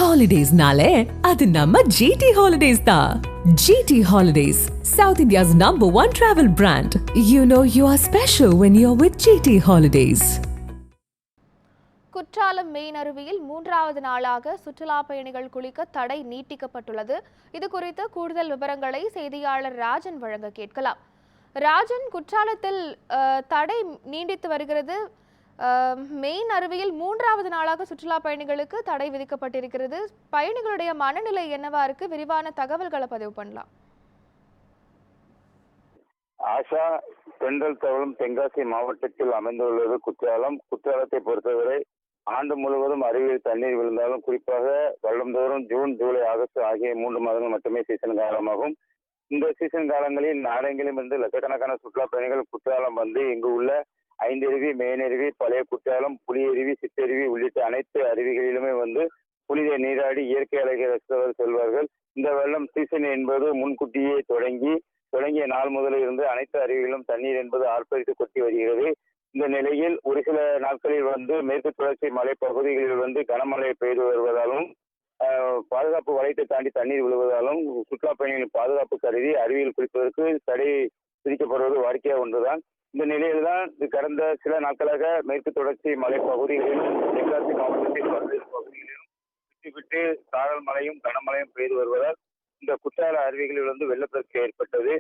Holidays-nale, adu namma GT Holidays da. GT Holidays, South India's #1 travel brand. You know you are special when you're with GT Holidays. Courtallam main அருவியில் 3வது நாளாக சுற்றுலா பயணிகள் குளிக்க தடை நீட்டிக்கப்பட்டுள்ளது. இது குறித்து கூடுதல் விவரங்களை செய்தியாளர் ராஜன் வழங்க கேட்கலாம். ராஜன், குற்றாலத்தில் தடை நீடித்து வருகிறது. மெயின் அருவியில் 3வது நாளாக சுற்றுலா பயணிகளுக்கு தடை விதிக்கப்பட்டிருக்கிறது. பயணிகளுடைய மனநிலை என்னவா இருக்கு? விரிவான தகவல்களை பதிவு பண்ணலாம். ஆஷா தென்றல் தவழும் தென்காசி மாவட்டத்தில் அமைந்துள்ளது குற்றாலம். குற்றாலத்தை பொறுத்தவரை ஆண்டு முழுவதும் அருவியில் தண்ணீர் விழுந்தாலும் குறிப்பாக வருடந்தோறும் ஜூன், ஜூலை, ஆகஸ்ட் ஆகிய 3 மாதங்கள் மட்டுமே சீசன் காலமாகும். இந்த சீசன் காலங்களில் நாடெங்கிலும் இருந்து லட்சக்கணக்கான சுற்றுலா பயணிகள் குற்றாலம் வந்து இங்கு உள்ள ஐந்தருவி, மேனருவி, பழைய குற்றாலம், புலியருவி, சிற்றருவி உள்ளிட்ட அனைத்து அருவிகளிலுமே வந்து புனித நீராடி இயற்கை அழகை ரசித்தவர் செல்வார்கள். இந்த வெள்ளம் சீசன் என்பது முன்கூட்டியே தொடங்கிய நாள் முதலில் இருந்து அனைத்து அருவிகளும் தண்ணீர் என்பது ஆர்ப்பரித்து கொட்டி வருகிறது. இந்த நிலையில் ஒரு சில நாட்களில் வந்து மேற்கு தொடர்ச்சி மலை பகுதிகளில் வந்து கனமழை பெய்து வருவதாலும் பாதுகாப்பு வளையத்தை தாண்டி தண்ணீர் விழுவதாலும் சுற்றுலா பயணிகளின் பாதுகாப்பு கருதி அருவியில் குளிப்பதற்கு தடை விதிக்கப்படுவது வாடிக்கையாக ஒன்றுதான். இந்த நிலையில்தான் கடந்த சில நாட்களாக மேற்கு தொடர்ச்சி மலை பகுதிகளிலும் தென்காசி மாவட்டத்தில் பல்வேறு பகுதிகளிலும் விட்டு சாரல் மழையும் கனமழையும் பெய்து வருவதால் இந்த குற்றால அருவிகளில் வந்து வெள்ளப்பெருக்கு ஏற்பட்டது.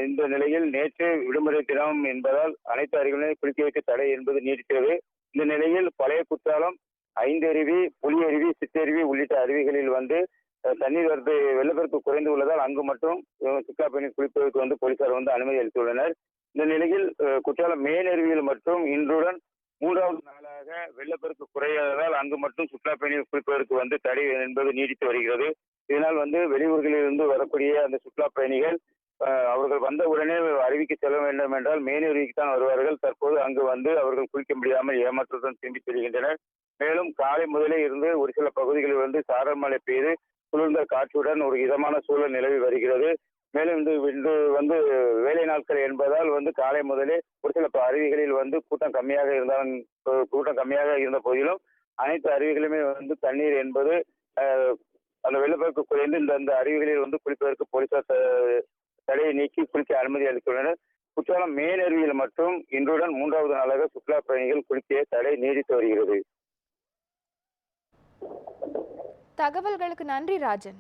இந்த நிலையில் நேற்று விடுமுறை தினம் என்பதால் அனைத்து அருவிகளையும் குளிக்க வைக்க தடை என்பது நீடித்தது. இந்த நிலையில் பழைய குற்றாலம், ஐந்தருவி, புலியருவி, சிற்றருவி உள்ளிட்ட அருவிகளில் வந்து தண்ணீர் வரத்து வெள்ளப்பெருக்கு குறைந்து உள்ளதால் அங்கு மட்டும் சுற்றுலா பயணிகள் குளிப்பதற்கு வந்து போலீசார் வந்து அனுமதி அளித்துள்ளனர். இந்த நிலையில் குற்றாலம் மேனருவியில் மற்றும் இன்றுடன் 3வது நாளாக வெள்ளப்பெருக்கு குறையாததால் அங்கு மட்டும் சுற்றுலா பயணிகள் குளிப்பதற்கு வந்து தடை என்பது நீடித்து வருகிறது. இதனால் வந்து வெளியூர்களில் இருந்து வரக்கூடிய அந்த சுற்றுலா பயணிகள் அவர்கள் வந்த உடனே அருவிக்கு செல்ல வேண்டும் என்றால் மேனருவிக்கு தான் வருவார்கள். தற்போது அங்கு வந்து அவர்கள் குளிக்க முடியாமல் ஏமாற்றத்துடன் திரும்பி செல்கின்றனர். மேலும் காலை முதலே இருந்து ஒரு சில பகுதிகளில் வந்து சாரல் மழை பெய்து குளிர்ந்த காற்றுடன் ஒரு இதமான சூழல் நிலவி வருகிறது. மேலும் இன்று வந்து வேலை நாட்கள் என்பதால் வந்து காலை முதலே ஒரு சில அருவிகளில் வந்து கூட்டம் கம்மியாக இருந்த போதிலும் அனைத்து அருவிகளுமே வந்து தண்ணீர் என்பது அந்த வெள்ளப்பெருக்கு குறைந்து இந்த அருவிகளில் வந்து குளிப்பதற்கு போலீசார் தடையை நீக்கி குளிக்க அனுமதி அளித்துள்ளனர். குற்றாலம் மேனருவியில் மட்டும் இன்றுடன் 3வது நாளாக சுற்றுலா பயணிகள் குளிக்க தடை நீடித்து வருகிறது. தகவல்களுக்கு நன்றி ராஜன்.